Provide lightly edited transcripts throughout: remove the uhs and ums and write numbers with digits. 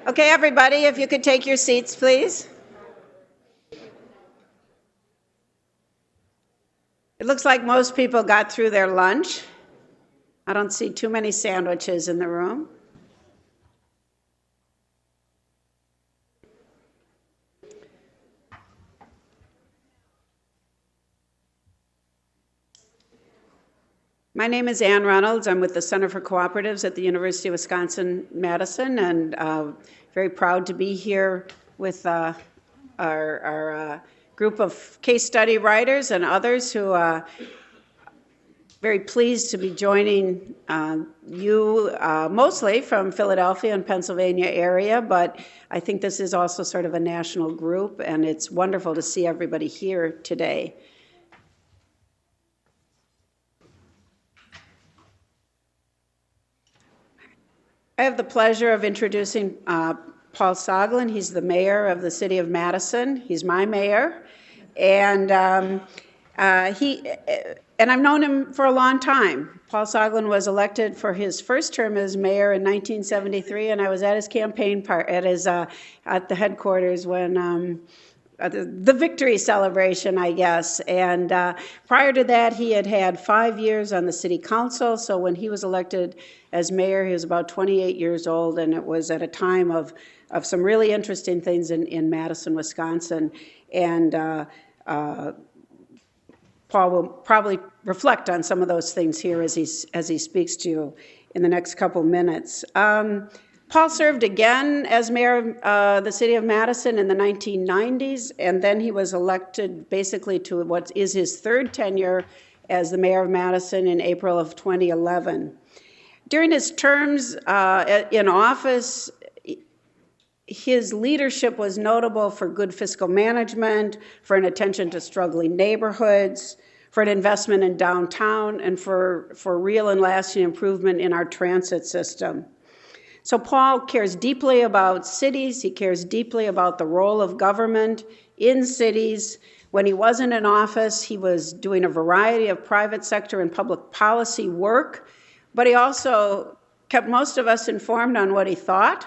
Okay, everybody, if you could take your seats, please. It looks like most people got through their lunch. I don't see too many sandwiches in the room. My name is Ann Reynolds. I'm with the Center for Cooperatives at the University of Wisconsin-Madison, and very proud to be here with our group of case study writers and others who are very pleased to be joining you, mostly from Philadelphia and Pennsylvania area, but I think this is also sort of a national group, and it's wonderful to see everybody here today. I have the pleasure of introducing Paul Soglin. He's the mayor of the city of Madison. He's my mayor, and I've known him for a long time. Paul Soglin was elected for his first term as mayor in 1973, and I was at his campaign at the headquarters when the victory celebration, I guess. And prior to that, he had 5 years on the city council. So when he was elected as mayor, he was about 28 years old, and it was at a time of some really interesting things in Madison, Wisconsin. And Paul will probably reflect on some of those things here as he speaks to you in the next couple minutes. Paul served again as mayor of the city of Madison in the 1990s, and then he was elected basically to what is his third tenure as the mayor of Madison in April of 2011. During his terms in office, his leadership was notable for good fiscal management, for an attention to struggling neighborhoods, for an investment in downtown, and for real and lasting improvement in our transit system. So Paul cares deeply about cities. He cares deeply about the role of government in cities. When he wasn't in office, he was doing a variety of private sector and public policy work, but he also kept most of us informed on what he thought.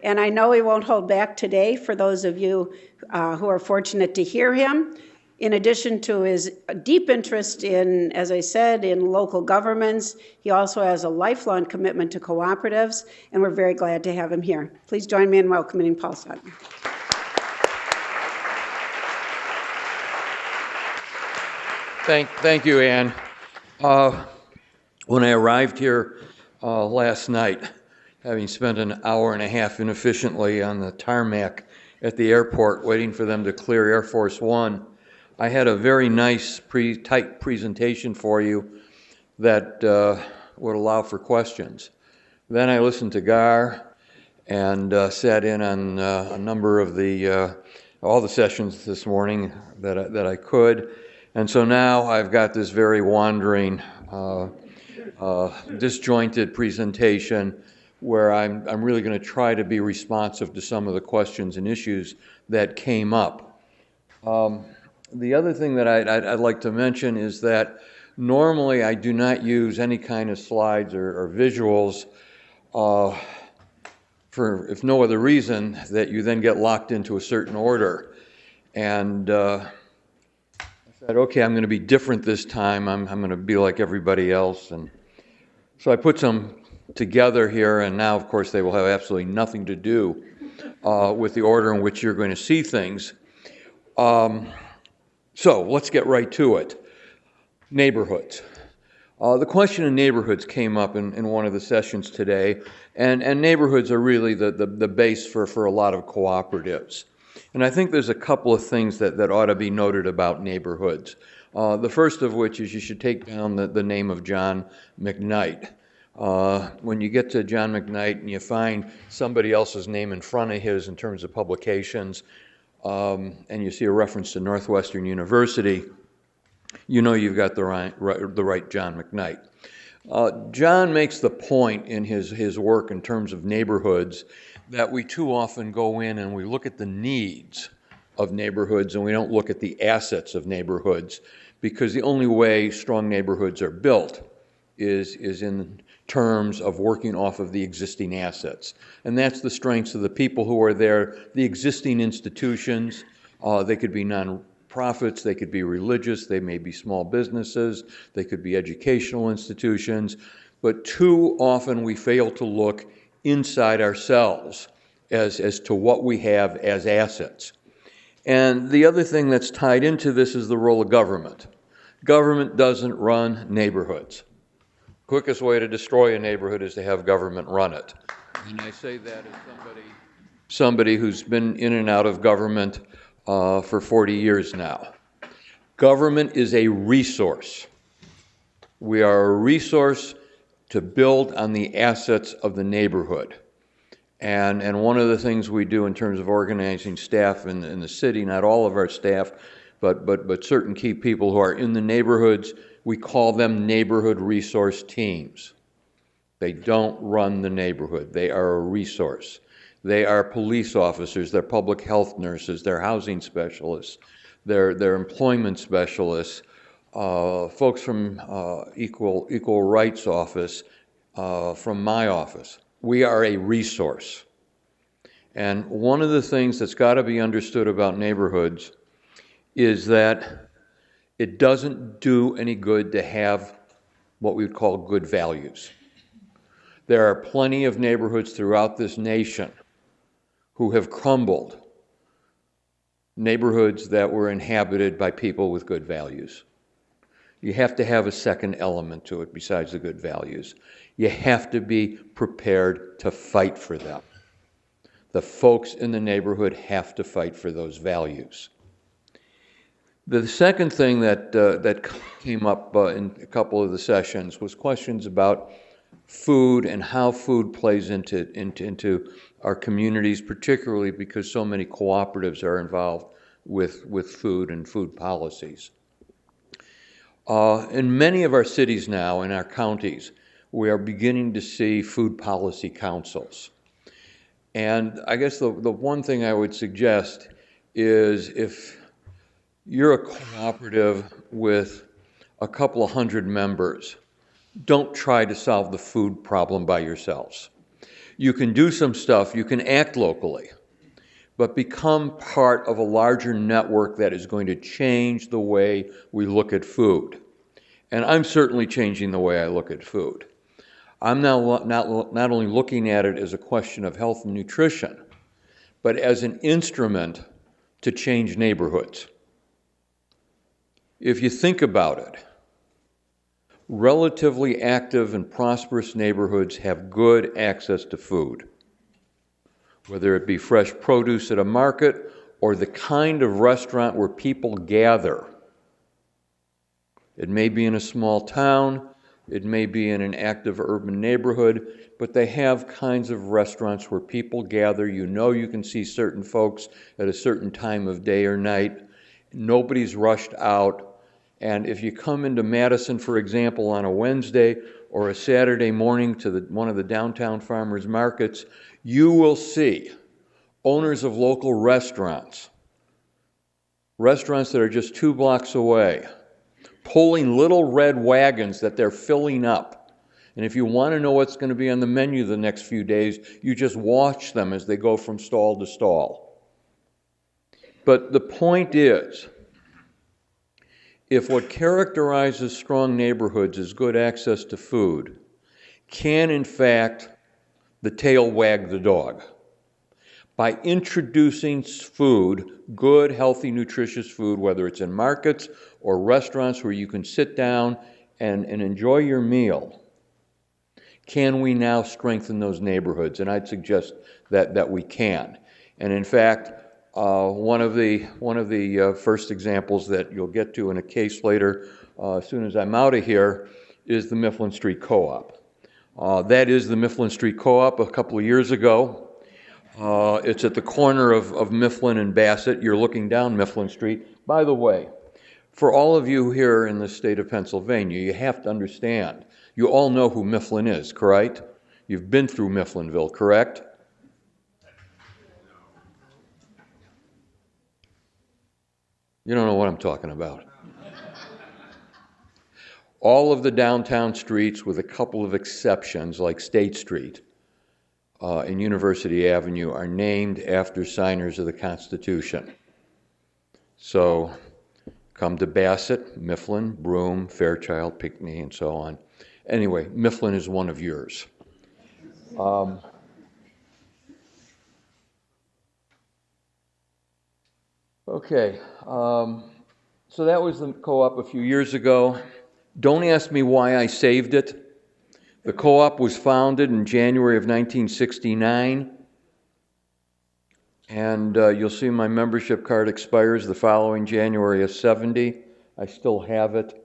And I know he won't hold back today for those of you who are fortunate to hear him. In addition to his deep interest in, as I said, in local governments, he also has a lifelong commitment to cooperatives, and we're very glad to have him here. Please join me in welcoming Paul Soglin. Thank you, Ann. When I arrived here last night, having spent an hour and a half inefficiently on the tarmac at the airport waiting for them to clear Air Force One, I had a very nice, tight presentation for you that would allow for questions. Then I listened to Gar and sat in on a number of all the sessions this morning that I could. And so now I've got this very wandering, disjointed presentation where I'm really going to try to be responsive to some of the questions and issues that came up. The other thing that I'd like to mention is that normally I do not use any kind of slides or visuals for, if no other reason, that you then get locked into a certain order. And I said, okay, I'm going to be different this time. I'm going to be like everybody else. And so I put some together here, and now, of course, they will have absolutely nothing to do with the order in which you're going to see things. So let's get right to it. Neighborhoods. The question of neighborhoods came up in one of the sessions today, and neighborhoods are really the base for a lot of cooperatives. And I think there's a couple of things that ought to be noted about neighborhoods. The first of which is you should take down the name of John McKnight. When you get to John McKnight and you find somebody else's name in front of his in terms of publications, and you see a reference to Northwestern University, you know you've got the right John McKnight. John makes the point in his work in terms of neighborhoods that we too often go in and we look at the needs of neighborhoods and we don't look at the assets of neighborhoods, because the only way strong neighborhoods are built is in terms of working off of the existing assets. And that's the strengths of the people who are there, the existing institutions. They could be non-profits, they could be religious, they may be small businesses, they could be educational institutions. But too often we fail to look inside ourselves as to what we have as assets. And the other thing that's tied into this is the role of government. Government doesn't run neighborhoods. Quickest way to destroy a neighborhood is to have government run it. And I say that as somebody who's been in and out of government for 40 years now. Government is a resource. We are a resource to build on the assets of the neighborhood. And one of the things we do in terms of organizing staff in the city, not all of our staff, but certain key people who are in the neighborhoods, we call them neighborhood resource teams. They don't run the neighborhood. They are a resource. They are police officers, they're public health nurses, they're housing specialists, they're employment specialists, folks from Equal Rights Office, from my office. We are a resource. And one of the things that's got to be understood about neighborhoods is that it doesn't do any good to have what we would call good values. There are plenty of neighborhoods throughout this nation who have crumbled, neighborhoods that were inhabited by people with good values. You have to have a second element to it besides the good values. You have to be prepared to fight for them. The folks in the neighborhood have to fight for those values. The second thing that came up in a couple of the sessions was questions about food and how food plays into our communities, particularly because so many cooperatives are involved with food and food policies. In many of our cities now, in our counties, we are beginning to see food policy councils. And I guess the one thing I would suggest is if you're a cooperative with a couple of hundred members, don't try to solve the food problem by yourselves. You can do some stuff, you can act locally, but become part of a larger network that is going to change the way we look at food. And I'm certainly changing the way I look at food. I'm now not only looking at it as a question of health and nutrition, but as an instrument to change neighborhoods. If you think about it, relatively active and prosperous neighborhoods have good access to food, whether it be fresh produce at a market or the kind of restaurant where people gather. It may be in a small town, it may be in an active urban neighborhood, but they have kinds of restaurants where people gather. You know you can see certain folks at a certain time of day or night. Nobody's rushed out. And if you come into Madison, for example, on a Wednesday or a Saturday morning to one of the downtown farmers markets, you will see owners of local restaurants that are just 2 blocks away, pulling little red wagons that they're filling up. And if you want to know what's going to be on the menu the next few days, you just watch them as they go from stall to stall. But the point is, if what characterizes strong neighborhoods is good access to food, can in fact the tail wag the dog? By introducing food, good, healthy, nutritious food, whether it's in markets or restaurants where you can sit down and enjoy your meal, can we now strengthen those neighborhoods? And I'd suggest that we can. And in fact, one of the first examples that you'll get to in a case later, as soon as I'm out of here, is the Mifflin Street Co-op. That is the Mifflin Street Co-op a couple of years ago. It's at the corner of Mifflin and Bassett. You're looking down Mifflin Street. By the way, for all of you here in the state of Pennsylvania, you have to understand, you all know who Mifflin is, correct? You've been through Mifflinville, correct? You don't know what I'm talking about. All of the downtown streets, with a couple of exceptions, like State Street and University Avenue, are named after signers of the Constitution. So come to Bassett, Mifflin, Broome, Fairchild, Pinckney, and so on. Anyway, Mifflin is one of yours. Okay, so that was the co-op a few years ago. Don't ask me why I saved it. The co-op was founded in January of 1969, and you'll see my membership card expires the following January of 70. I still have it.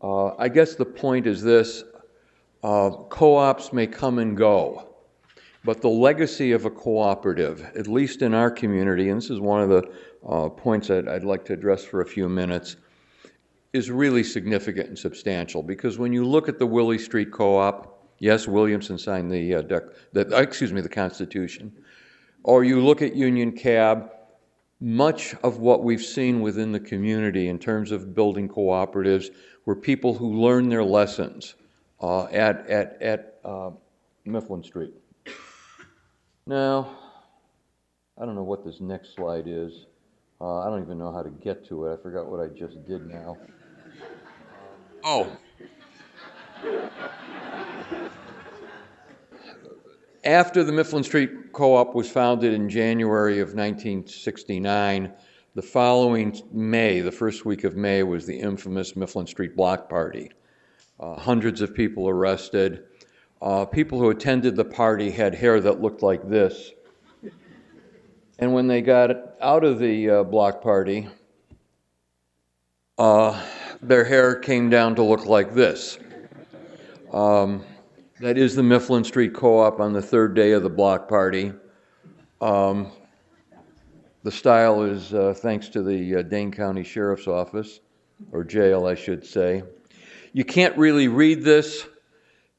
I guess the point is this: co-ops may come and go, but the legacy of a cooperative, at least in our community, and this is one of the points that I'd like to address for a few minutes, is really significant and substantial. Because when you look at the Willie Street Co-op, yes, Williamson signed the Constitution, or you look at Union Cab, much of what we've seen within the community in terms of building cooperatives were people who learned their lessons at Mifflin Street. Now, I don't know what this next slide is. I don't even know how to get to it. I forgot what I just did now. After the Mifflin Street Co-op was founded in January of 1969, the following May, the first week of May, was the infamous Mifflin Street Block Party. Hundreds of people arrested. People who attended the party had hair that looked like this. And when they got out of the block party, their hair came down to look like this. That is the Mifflin Street Co-op on the third day of the block party. The style is thanks to the Dane County Sheriff's Office, or jail, I should say. You can't really read this,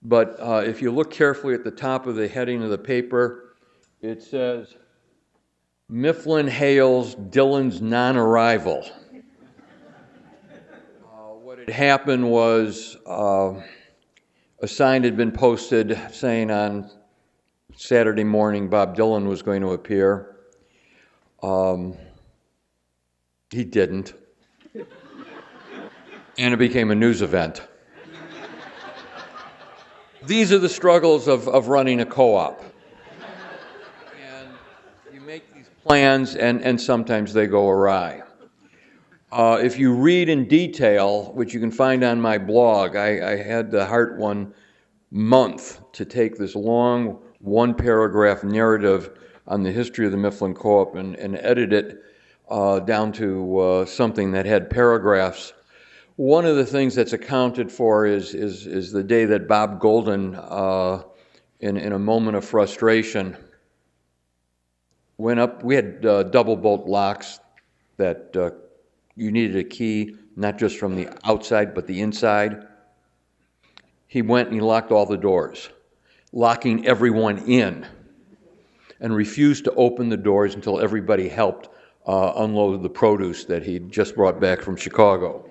but if you look carefully at the top of the heading of the paper, it says, "Mifflin hails Dillon's non-arrival." What had happened was a sign had been posted saying on Saturday morning Bob Dillon was going to appear. He didn't. And it became a news event. These are the struggles of running a co-op. And you make these plans, and sometimes they go awry. If you read in detail, which you can find on my blog, I had the heart 1 month to take this long, one-paragraph narrative on the history of the Mifflin Co-op and edit it down to something that had paragraphs. One of the things that's accounted for is the day that Bob Golden, in a moment of frustration, went up. We had double bolt locks that you needed a key, not just from the outside, but the inside. He went and he locked all the doors, locking everyone in, and refused to open the doors until everybody helped unload the produce that he'd just brought back from Chicago.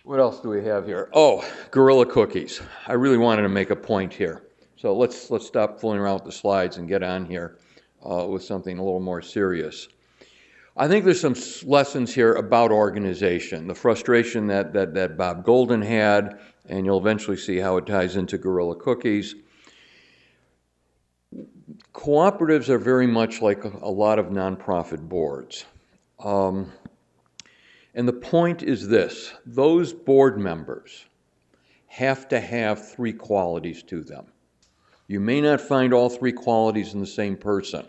What else do we have here? Oh, Gorilla Cookies. I really wanted to make a point here. So let's stop fooling around with the slides and get on here with something a little more serious. I think there's some lessons here about organization, the frustration that Bob Golden had, and you'll eventually see how it ties into Gorilla Cookies. Cooperatives are very much like a lot of nonprofit boards. And the point is this: those board members have to have 3 qualities to them. You may not find all 3 qualities in the same person,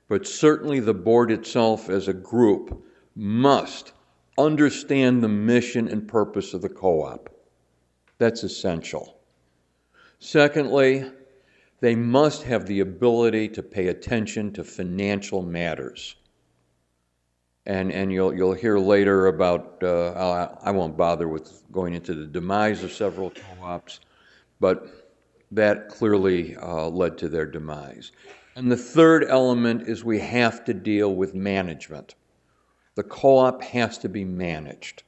but certainly the board itself as a group must understand the mission and purpose of the co-op. That's essential. Secondly, they must have the ability to pay attention to financial matters. And you'll hear later about, I won't bother with going into the demise of several co-ops, but that clearly led to their demise. And the third element is we have to deal with management. The co-op has to be managed.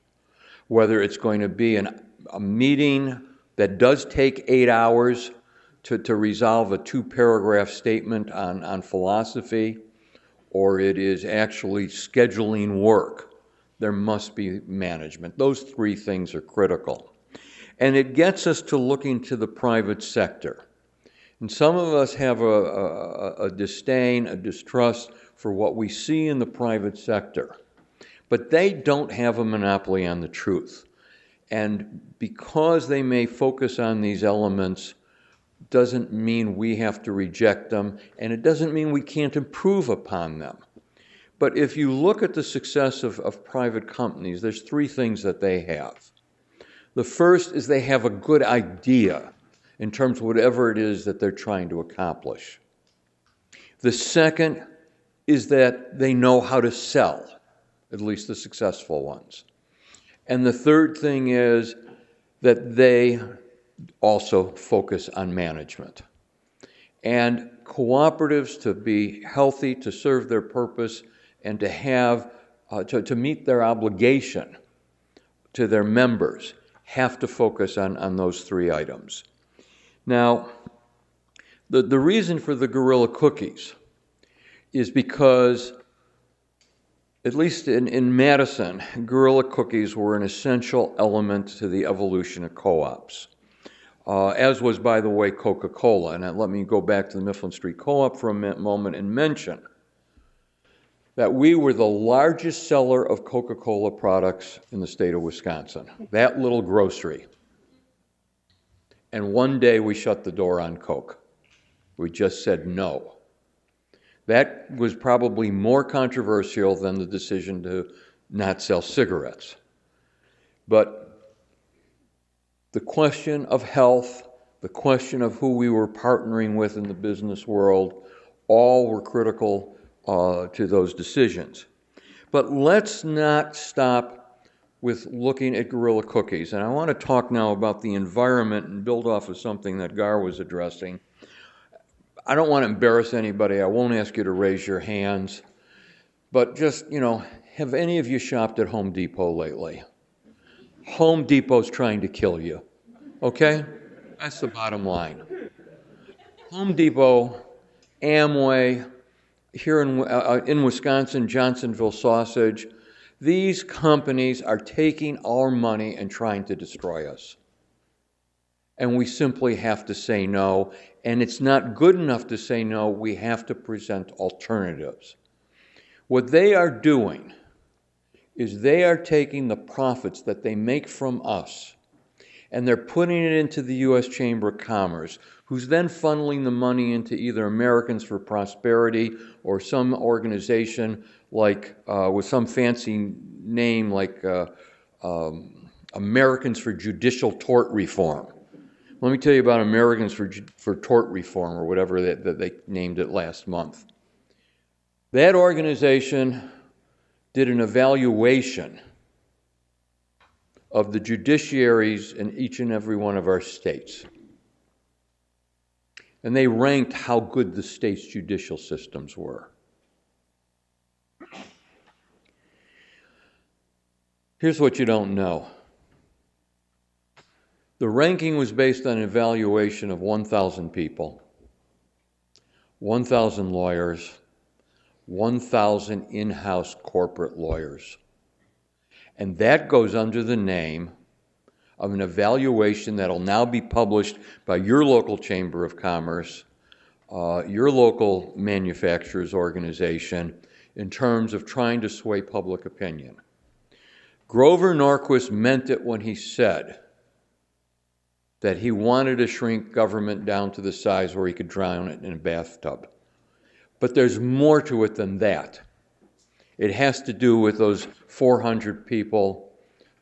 whether it's going to be a meeting that does take 8 hours to resolve a 2-paragraph statement on philosophy, or it is actually scheduling work. There must be management. Those 3 things are critical. And it gets us to looking to the private sector. And some of us have a disdain, a distrust for what we see in the private sector. But they don't have a monopoly on the truth. And because they may focus on these elements, doesn't mean we have to reject them, and it doesn't mean we can't improve upon them. But if you look at the success of private companies, there's 3 things that they have. The first is they have a good idea in terms of whatever it is that they're trying to accomplish. The second is that they know how to sell, at least the successful ones. And the third thing is that they also focus on management. And cooperatives, to be healthy, to serve their purpose, and to have to meet their obligation to their members, have to focus on those 3 items. Now, the reason for the Gorilla Cookies is because, at least in Madison, Gorilla Cookies were an essential element to the evolution of co-ops, as was, by the way, Coca-Cola. And let me go back to the Mifflin Street Co-op for a moment and mention that we were the largest seller of Coca-Cola products in the state of Wisconsin, that little grocery. And one day we shut the door on Coke. We just said no. That was probably more controversial than the decision to not sell cigarettes. But the question of health, the question of who we were partnering with in the business world, all were critical to those decisions. But let's not stop with looking at Gorilla Cookies. And I want to talk now about the environment and build off of something that Gar was addressing. I don't want to embarrass anybody. I won't ask you to raise your hands. But just, have any of you shopped at Home Depot lately? Home Depot's trying to kill you. Okay? That's the bottom line. Home Depot, Amway, here in Wisconsin, Johnsonville Sausage, these companies are taking our money and trying to destroy us. And we simply have to say no. And it's not good enough to say no. We have to present alternatives. What they are doing is they are taking the profits that they make from us and they're putting it into the U.S. Chamber of Commerce, who's then funneling the money into either Americans for Prosperity or some organization like with some fancy name like Americans for Judicial Tort Reform. Let me tell you about Americans for Tort Reform, or whatever that they named it last month. That organization did an evaluation of the judiciaries in each and every one of our states. And they ranked how good the state's judicial systems were. Here's what you don't know. The ranking was based on an evaluation of 1,000 people, 1,000 lawyers, 1,000 in-house corporate lawyers. And that goes under the name of an evaluation that will now be published by your local Chamber of Commerce, your local manufacturers organization, in terms of trying to sway public opinion. Grover Norquist meant it when he said that he wanted to shrink government down to the size where he could drown it in a bathtub. But there's more to it than that. It has to do with those 400 people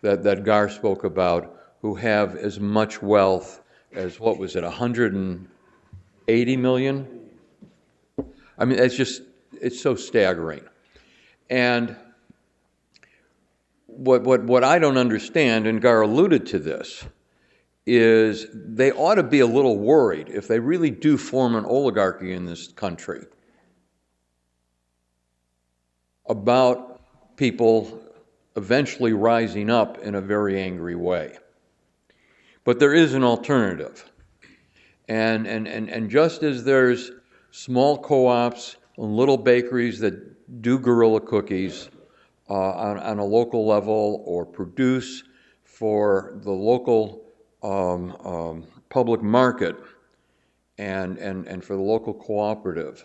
that Gar spoke about who have as much wealth as, 180 million? I mean, it's so staggering. And what I don't understand, and Gar alluded to this, is they ought to be a little worried if they really do form an oligarchy in this country about people eventually rising up in a very angry way. But there is an alternative. And just as there's small co-ops and little bakeries that do guerrilla cookies on a local level or produce for the local public market and for the local cooperative,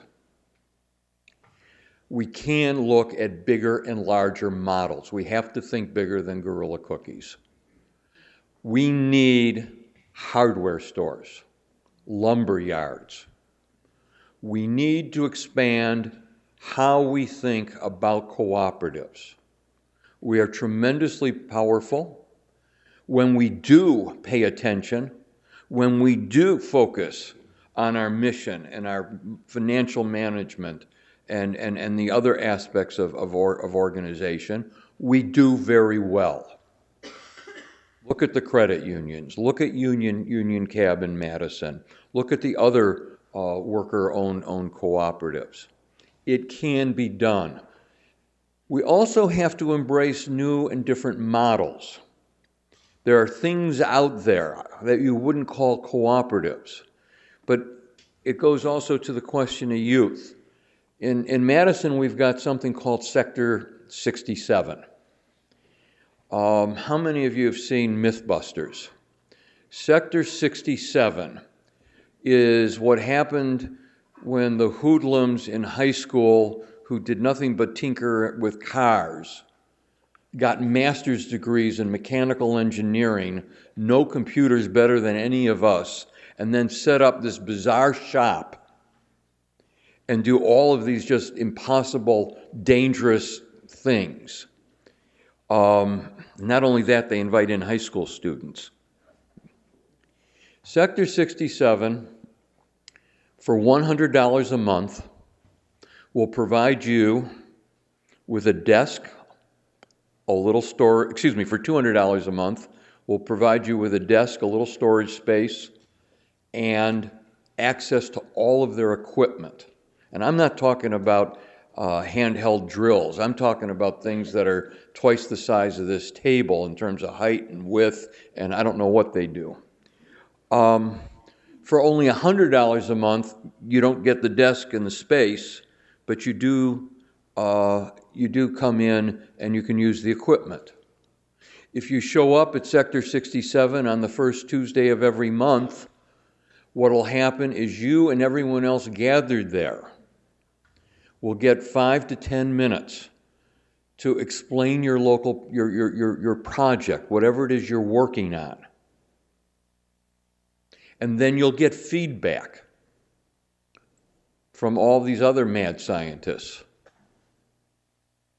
we can look at bigger and larger models. We have to think bigger than guerrilla cookies. We need hardware stores, lumber yards. We need to expand how we think about cooperatives. We are tremendously powerful when we do pay attention, when we do focus on our mission and our financial management and the other aspects of organization. We do very well. Look at the credit unions. Look at Union Cab in Madison. Look at the other worker-owned cooperatives. It can be done. We also have to embrace new and different models. There are things out there that you wouldn't call cooperatives, but it goes also to the question of youth. In Madison, we've got something called Sector 67. How many of you have seen Mythbusters? Sector 67 is what happened when the hoodlums in high school who did nothing but tinker with cars got master's degrees in mechanical engineering, no computers better than any of us, and then set up this bizarre shop and do all of these just impossible, dangerous things. Not only that, they invite in high school students. Sector 67, for $100 a month, will provide you with a desk, a little store, for $200 a month, will provide you with a desk, a little storage space, and access to all of their equipment. And I'm not talking about handheld drills. I'm talking about things that are twice the size of this table in terms of height and width, and I don't know what they do. For only $100 a month, you don't get the desk and the space, but you do come in and you can use the equipment. If you show up at Sector 67 on the first Tuesday of every month, what will happen is you and everyone else gathered there will get 5 to 10 minutes to explain your local, your project, whatever it is you're working on. And then you'll get feedback from all these other mad scientists.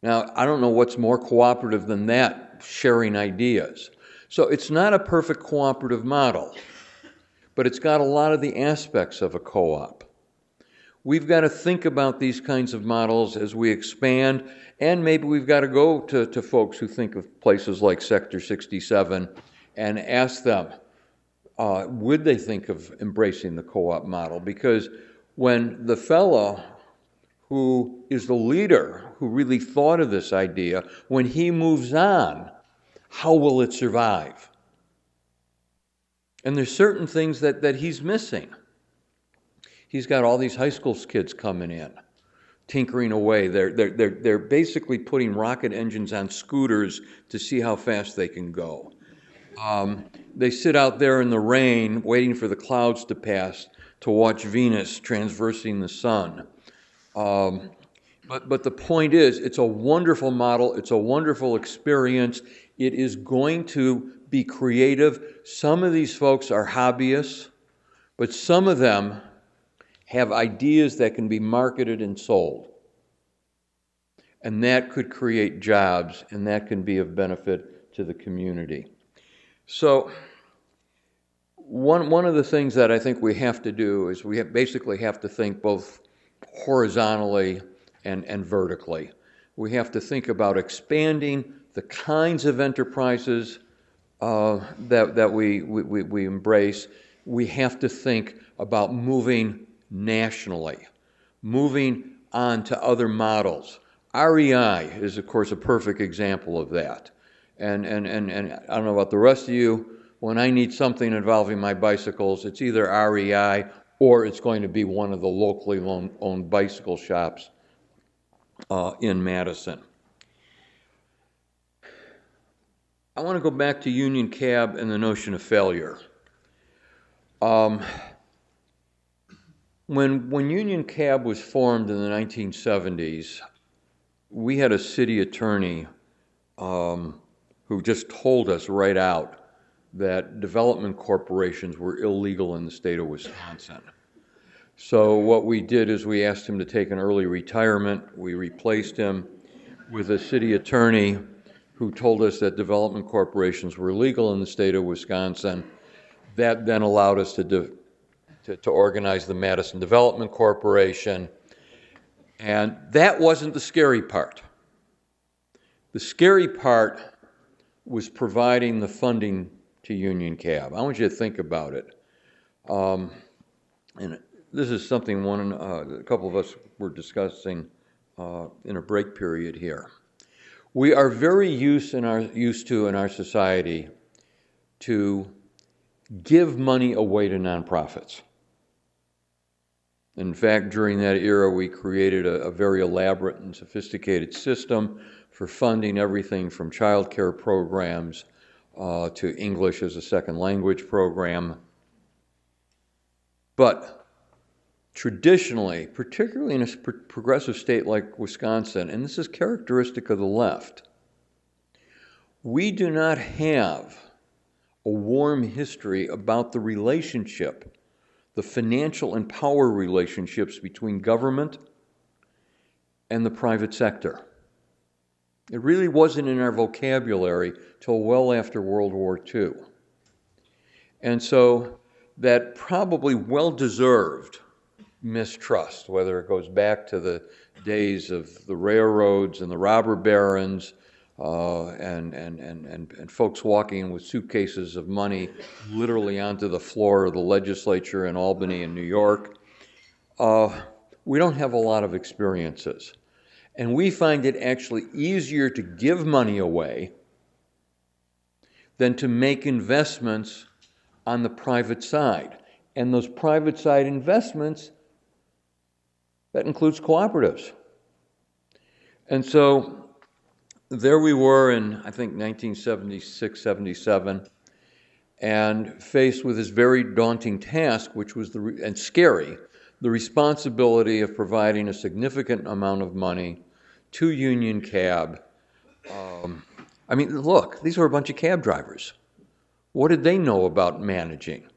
Now, I don't know what's more cooperative than that, sharing ideas. So it's not a perfect cooperative model, but it's got a lot of the aspects of a co-op. We've got to think about these kinds of models as we expand, and maybe we've got to go to folks who think of places like Sector 67 and ask them, would they think of embracing the co-op model? Because when the fellow who is the leader, who really thought of this idea, when he moves on, how will it survive? And there's certain things that he's missing. He's got all these high school kids coming in, tinkering away. They're basically putting rocket engines on scooters to see how fast they can go. They sit out there in the rain waiting for the clouds to pass to watch Venus transversing the sun. But the point is, it's a wonderful model. It's a wonderful experience. It is going to be creative. Some of these folks are hobbyists, but some of them have ideas that can be marketed and sold. And that could create jobs, and that can be of benefit to the community. So one of the things that I think we have to do is we basically have to think both horizontally and vertically. We have to think about expanding the kinds of enterprises that we embrace. We have to think about moving nationally, moving on to other models. REI is, of course, a perfect example of that. And I don't know about the rest of you, when I need something involving my bicycles, it's either REI or it's going to be one of the locally owned bicycle shops in Madison. I want to go back to Union Cab and the notion of failure. When Union Cab was formed in the 1970s, we had a city attorney who just told us right out that development corporations were illegal in the state of Wisconsin. So what we did is we asked him to take an early retirement. We replaced him with a city attorney who told us that development corporations were legal in the state of Wisconsin. That then allowed us to organize the Madison Development Corporation. And that wasn't the scary part. The scary part was providing the funding to Union Cab. I want you to think about it. And this is something a couple of us were discussing in a break period here. We are very used to in our society to give money away to nonprofits. In fact, during that era, we created a very elaborate and sophisticated system for funding everything from child care programs to English as a second language program. But traditionally, particularly in a progressive state like Wisconsin, and this is characteristic of the left, we do not have a warm history about the relationship, the financial and power relationships between government and the private sector. It really wasn't in our vocabulary till well after World War II. And so that probably well-deserved mistrust, whether it goes back to the days of the railroads and the robber barons, and folks walking with suitcases of money literally onto the floor of the legislature in Albany and New York. We don't have a lot of experiences. And we find it actually easier to give money away than to make investments on the private side. And those private side investments, that includes cooperatives. And so there we were in, I think, 1976, 77, and faced with this very daunting task, which was, and scary, the responsibility of providing a significant amount of money to Union Cab. I mean, look, these were a bunch of cab drivers. What did they know about managing?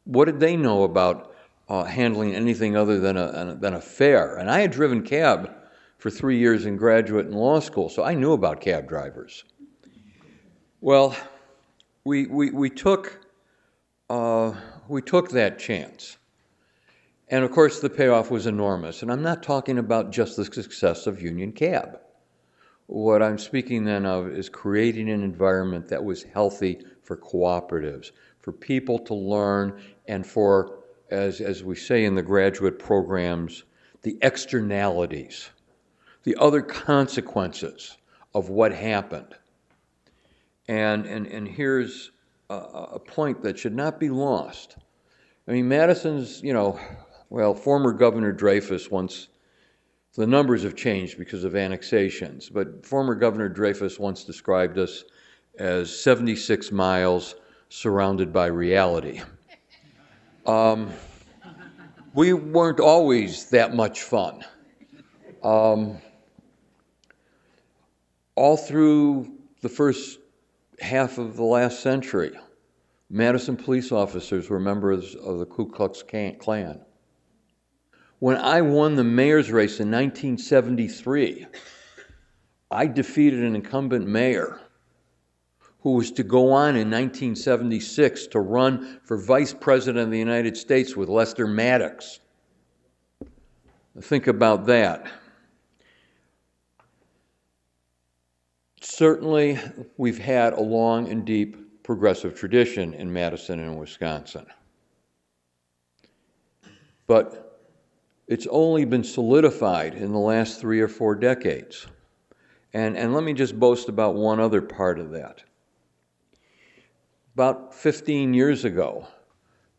What did they know about handling anything other than a fare? And I had driven cab for 3 years in graduate and law school, so I knew about cab drivers. Well, we took that chance. And of course, the payoff was enormous. And I'm not talking about just the success of Union Cab. What I'm speaking then of is creating an environment that was healthy for cooperatives, for people to learn, and for, as we say in the graduate programs, the externalities, the other consequences of what happened. And here's a point that should not be lost. I mean, Madison's, former Governor Dreyfus once, the numbers have changed because of annexations, but former Governor Dreyfus once described us as 76 miles surrounded by reality. We weren't always that much fun. All through the first half of the last century, Madison police officers were members of the Ku Klux Klan. When I won the mayor's race in 1973, I defeated an incumbent mayor who was to go on in 1976 to run for vice president of the United States with Lester Maddox. Think about that. Certainly, we've had a long and deep progressive tradition in Madison and Wisconsin. But it's only been solidified in the last 3 or 4 decades. And let me just boast about one other part of that. About 15 years ago,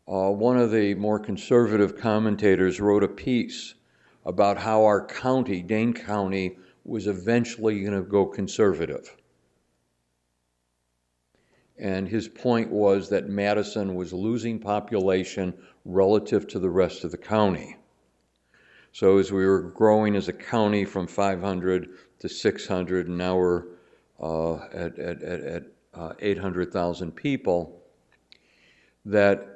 one of the more conservative commentators wrote a piece about how our county, Dane County, was eventually going to go conservative. And his point was that Madison was losing population relative to the rest of the county. So as we were growing as a county from 500 to 600, and now we're at 800,000 people, that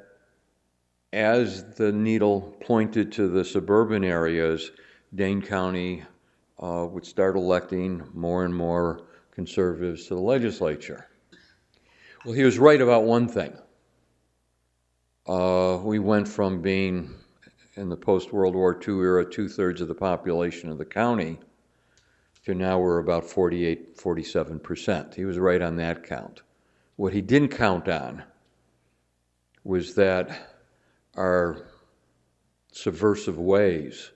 as the needle pointed to the suburban areas, Dane County would start electing more and more conservatives to the legislature. Well, he was right about one thing. We went from being, in the post-World War II era, 2/3 of the population of the county, to now we're about 48, 47%. He was right on that count. What he didn't count on was that our subversive ways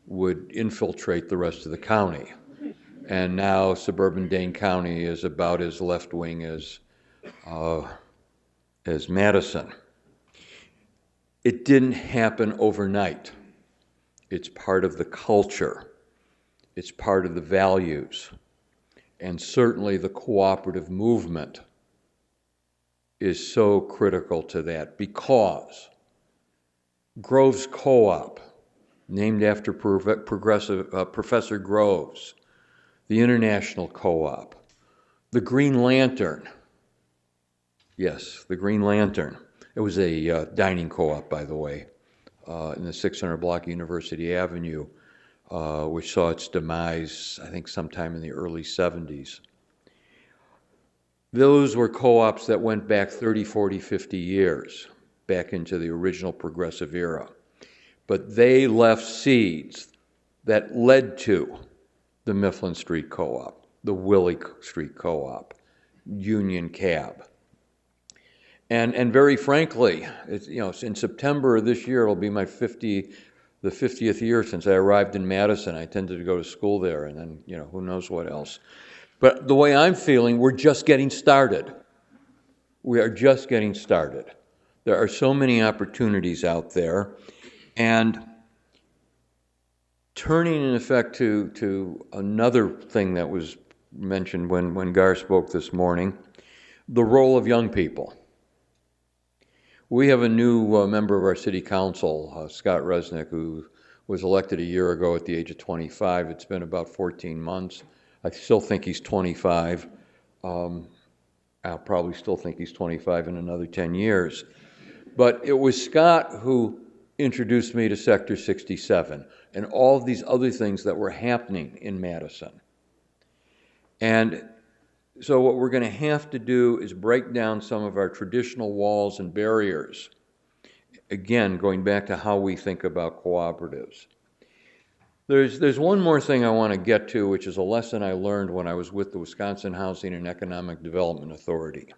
would infiltrate the rest of the county. And now suburban Dane County is about as left-wing as Madison. It didn't happen overnight. It's part of the culture. It's part of the values. And certainly the cooperative movement is so critical to that, because Groves Co-op, named after Professor Groves, the International Co-op, the Green Lantern. Yes, the Green Lantern. It was a dining co-op, by the way, in the 600 block University Avenue, which saw its demise, I think, sometime in the early 70s. Those were co-ops that went back 30, 40, 50 years, back into the original progressive era. But they left seeds that led to the Mifflin Street Co-op, the Willie Street Co-op, Union Cab. And very frankly, in September of this year, it'll be the 50th year since I arrived in Madison. I tended to go to school there, and then, who knows what else. But the way I'm feeling, we're just getting started. We are just getting started. There are so many opportunities out there. And turning, in effect, to another thing that was mentioned when Gar spoke this morning, the role of young people. We have a new member of our city council, Scott Resnick, who was elected a year ago at the age of 25. It's been about 14 months. I still think he's 25. I'll probably still think he's 25 in another 10 years. But it was Scott who introduced me to Sector 67 and all of these other things that were happening in Madison. And so what we're going to have to do is break down some of our traditional walls and barriers. Again, going back to how we think about cooperatives. There's one more thing I want to get to, which is a lesson I learned when I was with the Wisconsin Housing and Economic Development Authority.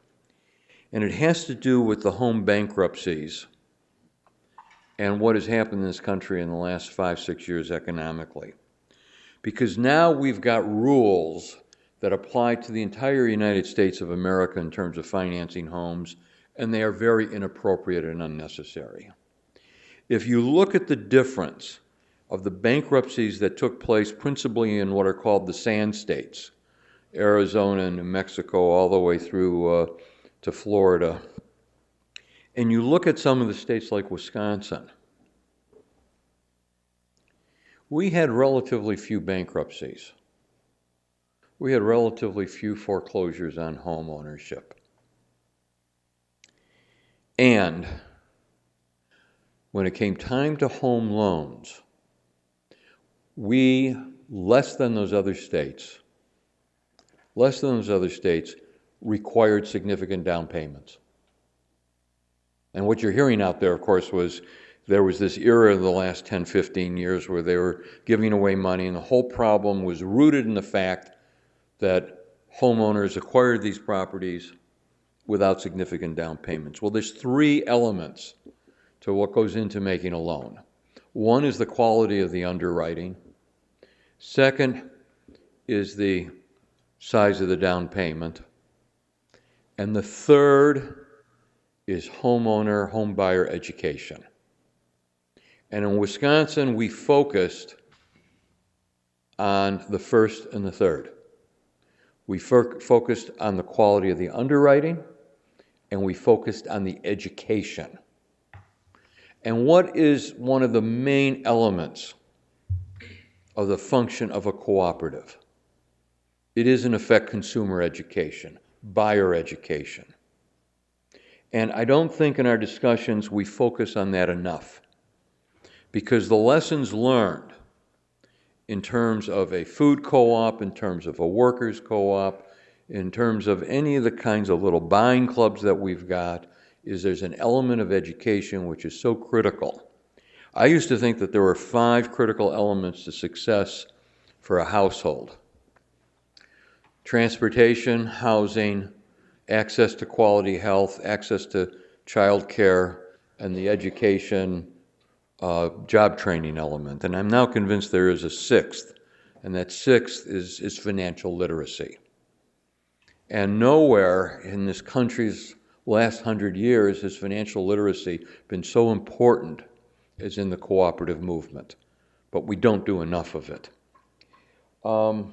And it has to do with the home bankruptcies and what has happened in this country in the last 5-6 years economically. Because now we've got rules that apply to the entire United States of America in terms of financing homes, and they are very inappropriate and unnecessary. If you look at the difference of the bankruptcies that took place principally in what are called the Sand States, Arizona and New Mexico, all the way through to Florida, and you look at some of the states like Wisconsin, we had relatively few bankruptcies. We had relatively few foreclosures on home ownership. And when it came time to home loans, we, less than those other states, required significant down payments. And what you're hearing out there, of course, was there was this era of the last 10, 15 years where they were giving away money, and the whole problem was rooted in the fact that homeowners acquired these properties without significant down payments. Well, there's 3 elements to what goes into making a loan. One is the quality of the underwriting. Second is the size of the down payment. And the third is homeowner, home buyer education. And in Wisconsin, we focused on the first and the third. We focused on the quality of the underwriting, and we focused on the education. And what is one of the main elements of the function of a cooperative? It is, in effect, consumer education, buyer education. And I don't think in our discussions we focus on that enough, because the lessons learned in terms of a food co-op, in terms of a workers' co-op, in terms of any of the kinds of little buying clubs that we've got, is there's an element of education which is so critical. I used to think that there were 5 critical elements to success for a household: transportation, housing, access to quality health, access to child care, and the education, job training element. And I'm now convinced there is a 6th, and that 6th is financial literacy. And nowhere in this country's last 100 years has financial literacy been so important as in the cooperative movement. But we don't do enough of it. I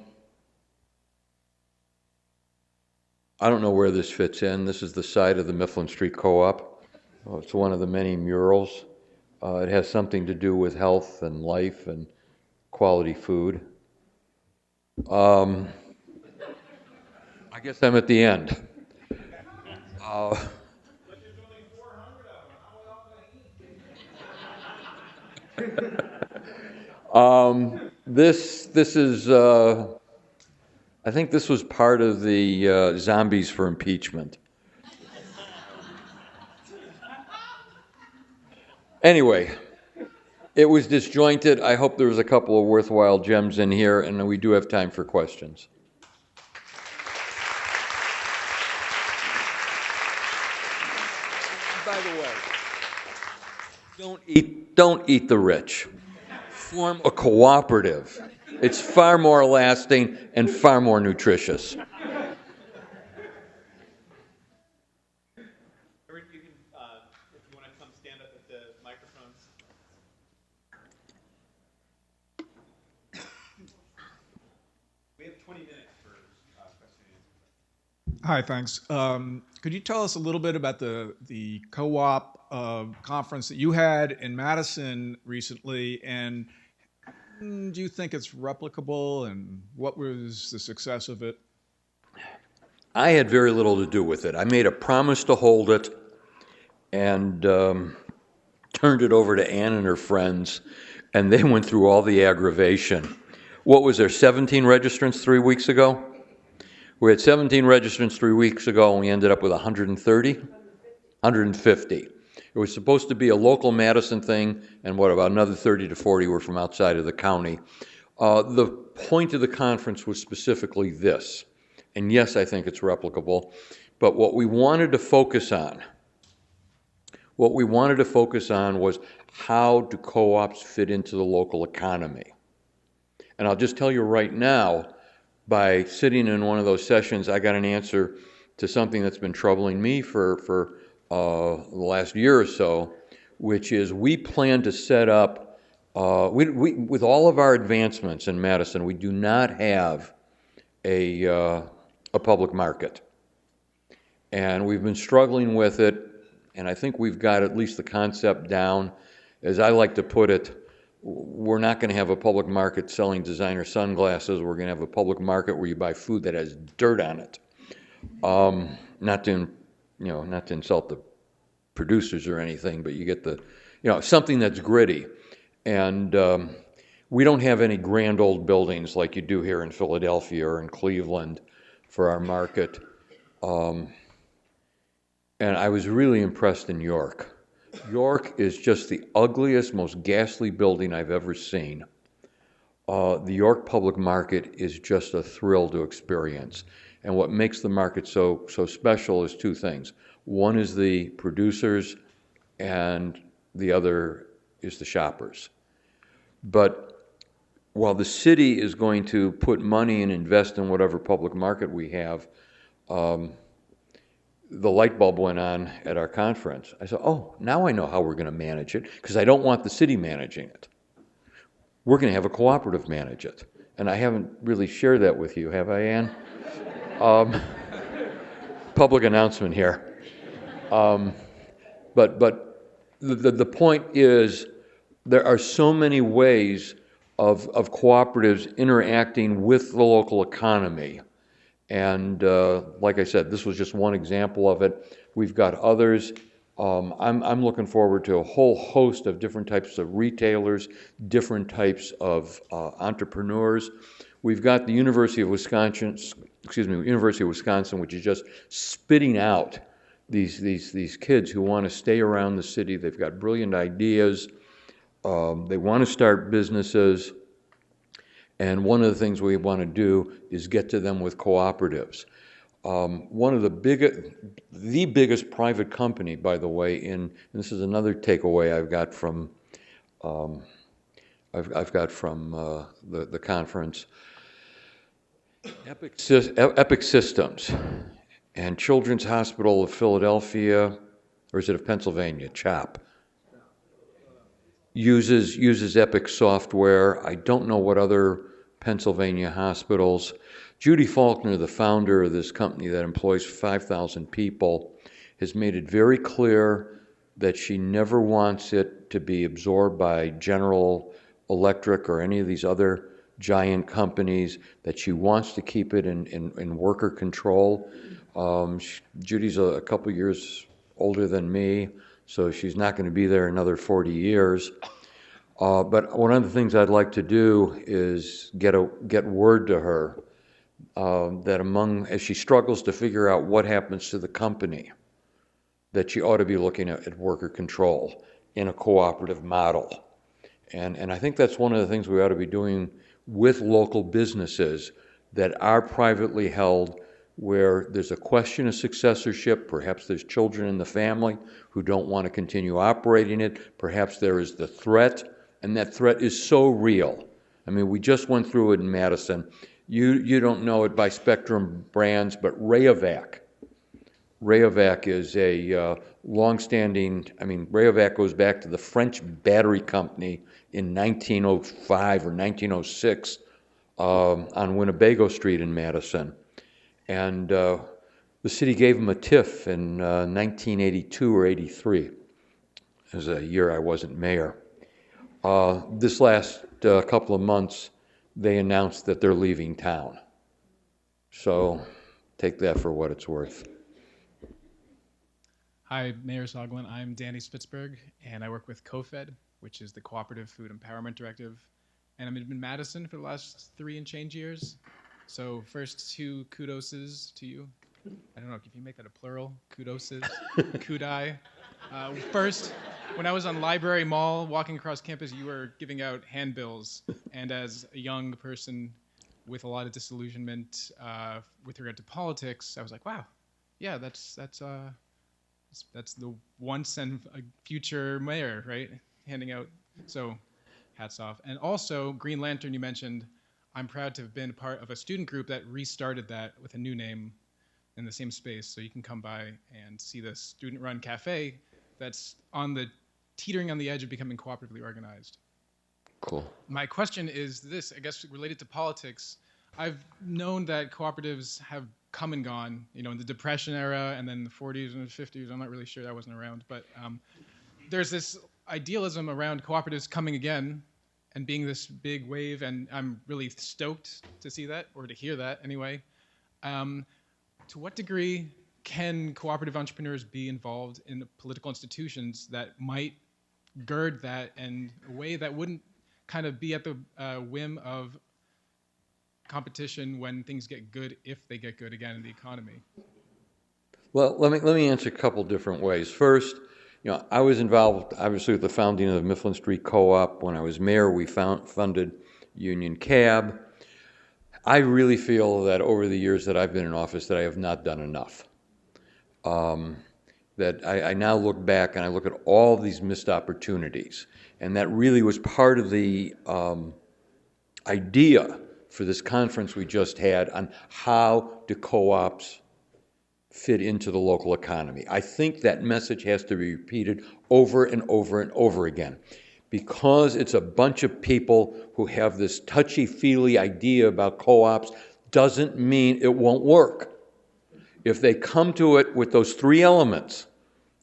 don't know where this fits in. This is the side of the Mifflin Street Co-op. It's one of the many murals. It has something to do with health and life and quality food. I guess I'm at the end. This is, I think this was part of the zombies for impeachment. Anyway, it was disjointed. I hope there was a couple of worthwhile gems in here, and we do have time for questions. By the way, don't eat the rich. Form a cooperative. It's far more lasting and far more nutritious. You can, if you want to come stand up at the microphones. We have 20 minutes for question and answer. Hi, thanks. Could you tell us a little bit about the co-op conference that you had in Madison recently, and do you think it's replicable, and what was the success of it? I had very little to do with it. I made a promise to hold it and turned it over to Ann and her friends, and they went through all the aggravation. What was there, 17 registrants 3 weeks ago? We had 17 registrants 3 weeks ago, and we ended up with 130? 150. It was supposed to be a local Madison thing, and about another 30 to 40 were from outside of the county. The point of the conference was specifically this, and yes, I think it's replicable, but what we wanted to focus on was how do co-ops fit into the local economy. And I'll just tell you right now, by sitting in one of those sessions, I got an answer to something that's been troubling me for the last year or so, which is we plan to set up, with all of our advancements in Madison, we do not have a public market. And we've been struggling with it, and I think we've got at least the concept down. As I like to put it, we're not going to have a public market selling designer sunglasses. We're going to have a public market where you buy food that has dirt on it. Not to insult the producers or anything, but you get the, something that's gritty. And we don't have any grand old buildings like you do here in Philadelphia or in Cleveland for our market. And I was really impressed in York. York is just the ugliest, most ghastly building I've ever seen. The York public market is just a thrill to experience. And what makes the market so special is 2 things. One is the producers, and the other is the shoppers. But while the city is going to put money and invest in whatever public market we have, the light bulb went on at our conference. I said, oh, now I know how we're going to manage it, because I don't want the city managing it. We're going to have a cooperative manage it. And I haven't really shared that with you, have I, Ann? Public announcement here. But the point is, there are so many ways of cooperatives interacting with the local economy. And like I said, this was just one example of it. We've got others. I'm looking forward to a whole host of different types of retailers, different types of entrepreneurs. We've got the University of Wisconsin, which is just spitting out these kids who want to stay around the city. They've got brilliant ideas. They want to start businesses. And one of the things we want to do is get to them with cooperatives. One of the biggest private company, by the way, and this is another takeaway I've got from the conference. Epic Systems and Children's Hospital of Philadelphia, or is it of Pennsylvania? CHOP. Uses Epic software. I don't know what other Pennsylvania hospitals. Judy Faulkner, the founder of this company that employs 5,000 people, has made it very clear that she never wants it to be absorbed by General Electric or any of these other giant companies, that she wants to keep it in worker control. Judy's a couple years older than me, so she's not going to be there another 40 years. But one of the things I'd like to do is get word to her that as she struggles to figure out what happens to the company, that she ought to be looking at worker control in a cooperative model. And I think that's one of the things we ought to be doing with local businesses that are privately held, where there's a question of successorship. Perhaps there's children in the family who don't want to continue operating it. Perhaps there is the threat, and that threat is so real. I mean, we just went through it in Madison. You don't know it by Spectrum Brands, but Rayovac. Rayovac is a long-standing, Rayovac goes back to the French battery company in 1905 or 1906 on Winnebago Street in Madison. And the city gave them a TIF in 1982 or 83. It was a year I wasn't mayor. This last couple of months, they announced that they're leaving town. So take that for what it's worth. Hi, Mayor Soglin. I'm Danny Spitzberg, and I work with COFED, which is the Cooperative Food Empowerment Directive. And I've been in Madison for the last 3 and change years. So first, 2 kudoses to you. I don't know, if you make that a plural, kudoses, kudai. First, when I was on Library Mall walking across campus, you were giving out handbills. And as a young person with a lot of disillusionment with regard to politics, I was like, wow, yeah, that's the once and future mayor, right? Handing out, so hats off. And also, Green Lantern, you mentioned, I'm proud to have been part of a student group that restarted that with a new name in the same space. So you can come by and see the student-run cafe that's teetering on the edge of becoming cooperatively organized. Cool. My question is this, I guess related to politics. I've known that cooperatives have come and gone, in the Depression era and then the 40s and the 50s. I'm not really sure, I wasn't around, but there's this idealism around cooperatives coming again and being this big wave, and I'm really stoked to see that, or to hear that anyway. To what degree can cooperative entrepreneurs be involved in political institutions that might gird that in a way that wouldn't kind of be at the whim of competition when things get good, if they get good again in the economy? Well, let me answer a couple different ways. First, I was involved, obviously, with the founding of the Mifflin Street Co-op. When I was mayor, we funded Union Cab. I really feel that over the years that I've been in office that I have not done enough. That I now look back and I look at all these missed opportunities. And that really was part of the idea for this conference we just had on how do co-ops fit into the local economy. I think that message has to be repeated over and over and over again, because it's a bunch of people who have this touchy-feely idea about co-ops doesn't mean it won't work. If they come to it with those three elements,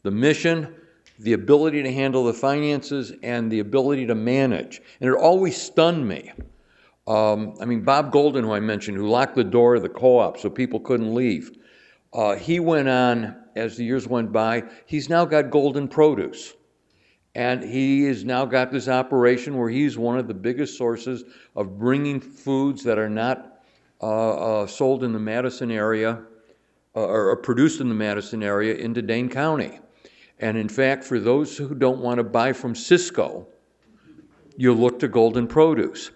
the mission, the ability to handle the finances, and the ability to manage. And it always stunned me. Bob Golden, who I mentioned, who locked the door of the co-op so people couldn't leave, he went on, as the years went by, he's now got Golden Produce. And he has now got this operation where he's one of the biggest sources of bringing foods that are not sold in the Madison area or produced in the Madison area into Dane County. And in fact, for those who don't want to buy from Cisco, you look to Golden Produce.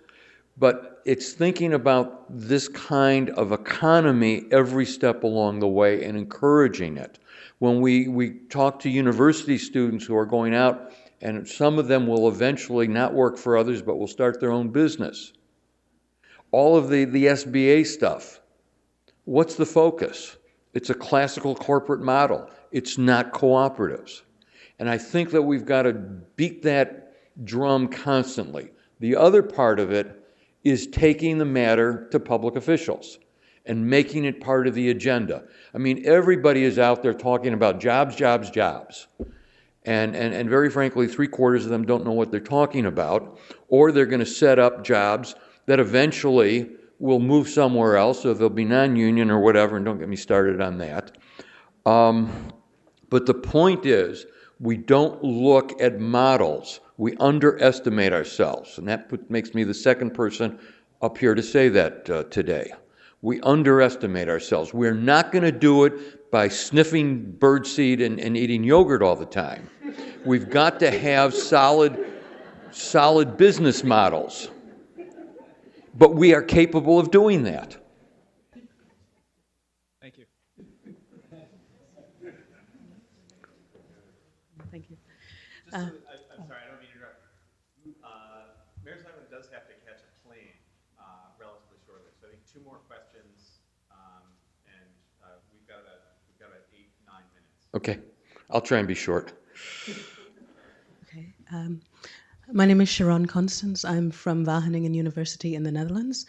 But it's thinking about this kind of economy every step along the way and encouraging it. When we talk to university students who are going out, and some of them will eventually not work for others, but will start their own business. All of the SBA stuff, what's the focus? It's a classical corporate model. It's not cooperatives. And I think that we've got to beat that drum constantly. The other part of it is taking the matter to public officials and making it part of the agenda. Everybody is out there talking about jobs, jobs, jobs. And very frankly, 3/4 of them don't know what they're talking about, or they're going to set up jobs that eventually will move somewhere else, so they'll be non-union or whatever, and don't get me started on that. But the point is, we don't look at models. We underestimate ourselves, and that makes me the second person up here to say that today. We underestimate ourselves. We're not going to do it by sniffing birdseed and eating yogurt all the time. We've got to have solid business models. But we are capable of doing that. Thank you. Thank you. I'm sorry, I don't mean to interrupt. Mayor Simon does have to catch a plane relatively shortly, so I think 2 more questions, and we've got 8-9 minutes. Okay, I'll try and be short. Okay. My name is Sharon Constance. I'm from Wageningen University in the Netherlands.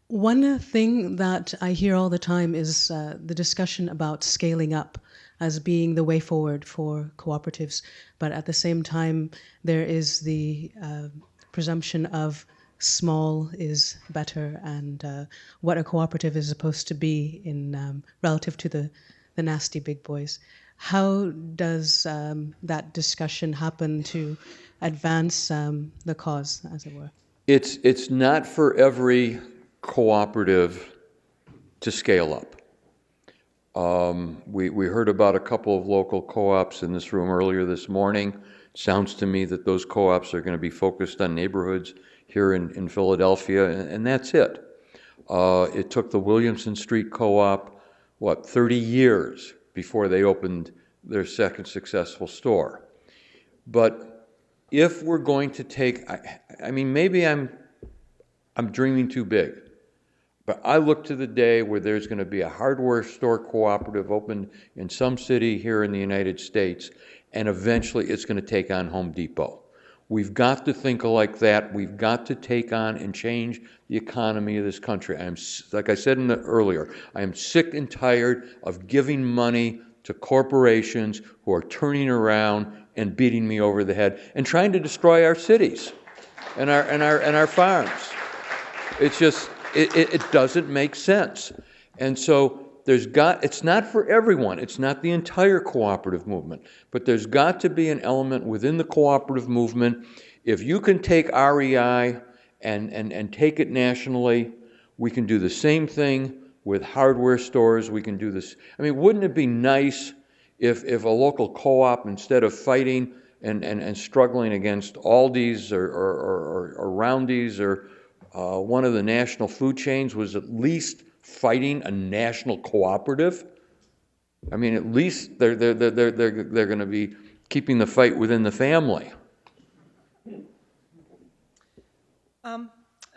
One thing that I hear all the time is the discussion about scaling up as being the way forward for cooperatives. But at the same time, there is the presumption of small is better and what a cooperative is supposed to be in relative to the nasty big boys. How does that discussion happen to advance the cause, as it were? It's not for every cooperative to scale up. We heard about a couple of local co-ops in this room earlier this morning. It sounds to me that those co-ops are going to be focused on neighborhoods here in Philadelphia, and that's it. It took the Williamson Street Co-op, 30 years before they opened their second successful store. But if we're going to take, maybe I'm dreaming too big, but I look to the day where there's going to be a hardware store cooperative opened in some city here in the United States, and eventually it's going to take on Home Depot. We've got to think like that. We've got to take on and change the economy of this country. Like I said earlier, I am sick and tired of giving money to corporations who are turning around and beating me over the head and trying to destroy our cities and our farms. It's just it doesn't make sense. And so it's not for everyone. It's not the entire cooperative movement, but there's got to be an element within the cooperative movement. If you can take REI and take it nationally, we can do the same thing with hardware stores. We can do this. Wouldn't it be nice if a local co-op, instead of fighting and struggling against Aldi's or Roundy's or one of the national food chains, was at least fighting a national cooperative? At least they're going to be keeping the fight within the family.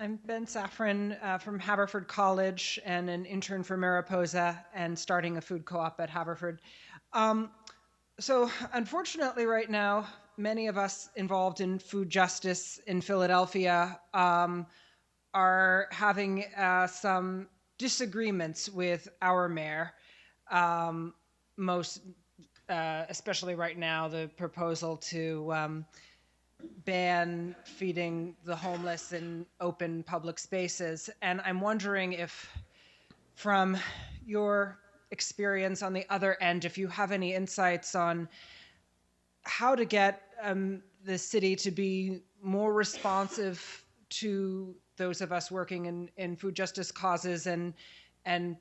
I'm Ben Safran from Haverford College and an intern for Mariposa and starting a food co-op at Haverford. So unfortunately right now, many of us involved in food justice in Philadelphia are having some disagreements with our mayor. Most, especially right now, the proposal to ban feeding the homeless in open public spaces. And I'm wondering if, from your experience on the other end, if you have any insights on how to get the city to be more responsive to those of us working in food justice causes, and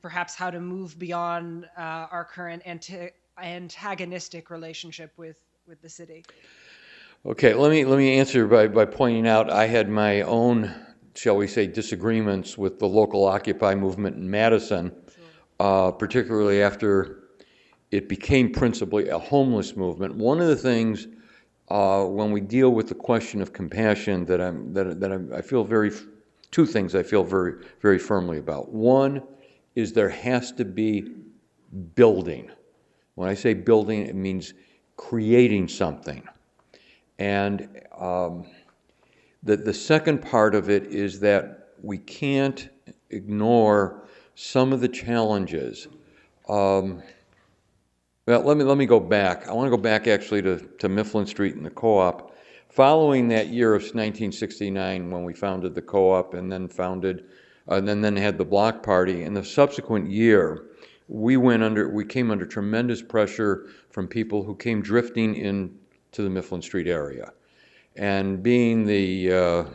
perhaps how to move beyond our current antagonistic relationship with the city. Okay, let me answer by pointing out I had my own, shall we say, disagreements with the local Occupy movement in Madison, particularly after it became principally a homeless movement. One of the things when we deal with the question of compassion I feel two things I feel very, very firmly about. One is there has to be building. When I say building, it means creating something. And the second part of it is that we can't ignore some of the challenges. Well, let me go back. I want to go back actually to Mifflin Street and the co-op. Following that year of 1969, when we founded the co-op and then then had the block party, in the subsequent year, we came under tremendous pressure from people who came drifting in to the Mifflin Street area. And being the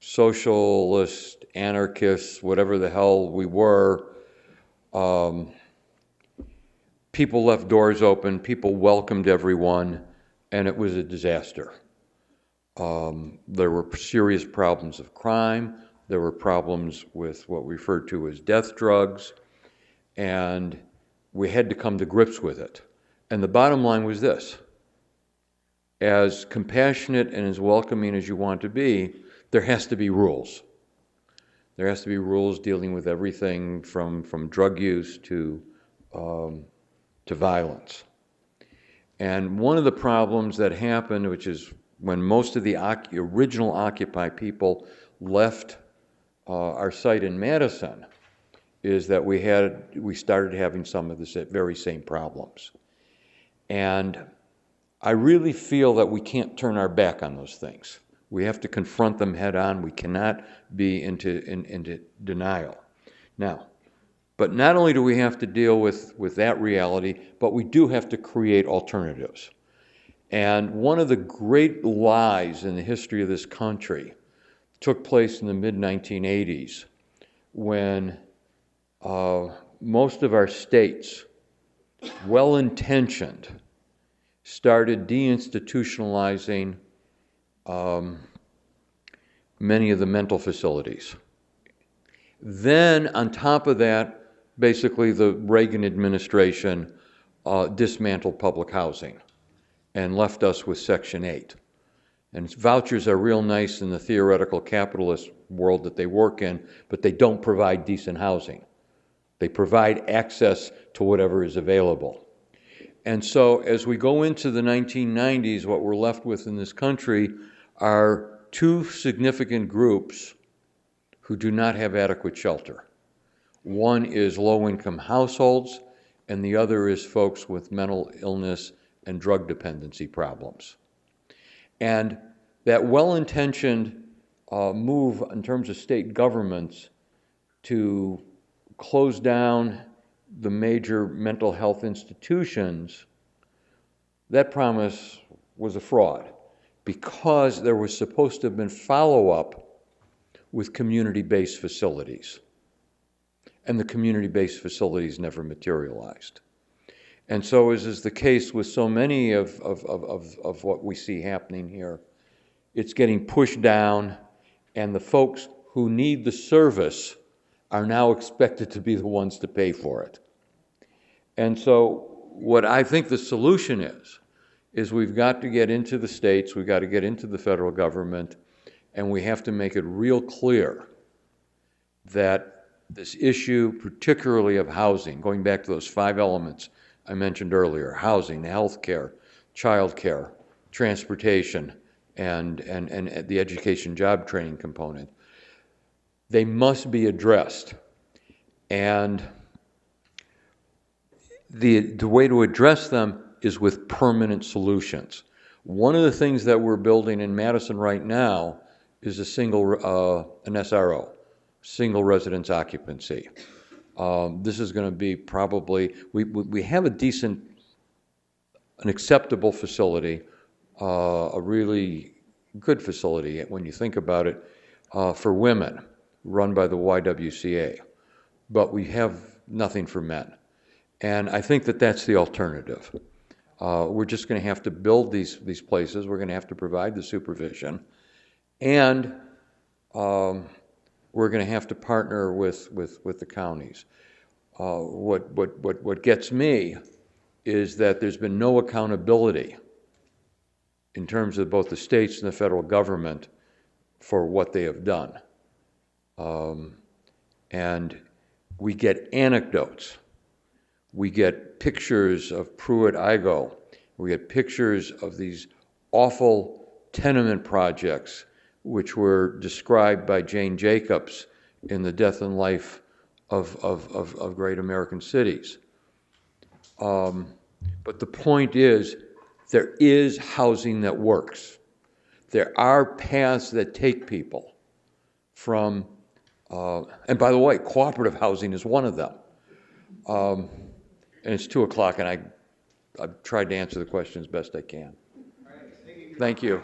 socialist, anarchists, whatever the hell we were, people left doors open, people welcomed everyone, and it was a disaster. There were serious problems of crime, there were problems with what we referred to as death drugs, and we had to come to grips with it. And the bottom line was this: as compassionate and as welcoming as you want to be, there has to be rules. There has to be rules dealing with everything from drug use to violence. And one of the problems that happened, which is when most of the original Occupy people left our site in Madison, is that we started having some of the very same problems. And I really feel that we can't turn our back on those things. We have to confront them head on. We cannot be into denial. Now, but not only do we have to deal with that reality, but we do have to create alternatives. And one of the great lies in the history of this country took place in the mid-1980s when most of our states, well-intentioned, started deinstitutionalizing many of the mental facilities. Then, on top of that, basically the Reagan administration dismantled public housing and left us with Section 8. And vouchers are real nice in the theoretical capitalist world that they work in, but they don't provide decent housing. They provide access to whatever is available. And so as we go into the 1990s, what we're left with in this country are two significant groups who do not have adequate shelter. One is low-income households, and the other is folks with mental illness and drug dependency problems. And that well-intentioned move in terms of state governments to close down the major mental health institutions, that promise was a fraud because there was supposed to have been follow-up with community-based facilities. And the community-based facilities never materialized. And so, as is the case with so many of what we see happening here, it's getting pushed down, and the folks who need the service are now expected to be the ones to pay for it. And so, what I think the solution is we've got to get into the states, we've got to get into the federal government, and we have to make it real clear that this issue, particularly of housing, going back to those 5 elements I mentioned earlier, housing, health care, child care, transportation, and the education job training component, they must be addressed. And the way to address them is with permanent solutions. One of the things that we're building in Madison right now is an SRO, single residence occupancy. This is going to be probably, we have an acceptable facility, a really good facility when you think about it, for women, run by the YWCA. But we have nothing for men. And I think that that's the alternative. We're just going to have to build these places. We're going to have to provide the supervision. And we're going to have to partner with the counties. What gets me is that there's been no accountability in terms of both the states and the federal government for what they have done. And we get anecdotes. We get pictures of Pruitt-Igoe. We get pictures of these awful tenement projects which were described by Jane Jacobs in The Death and Life of Great American Cities. But the point is, there is housing that works. There are paths that take people from, and by the way, cooperative housing is one of them. And it's 2 o'clock, and I've tried to answer the question as best I can. Thank you.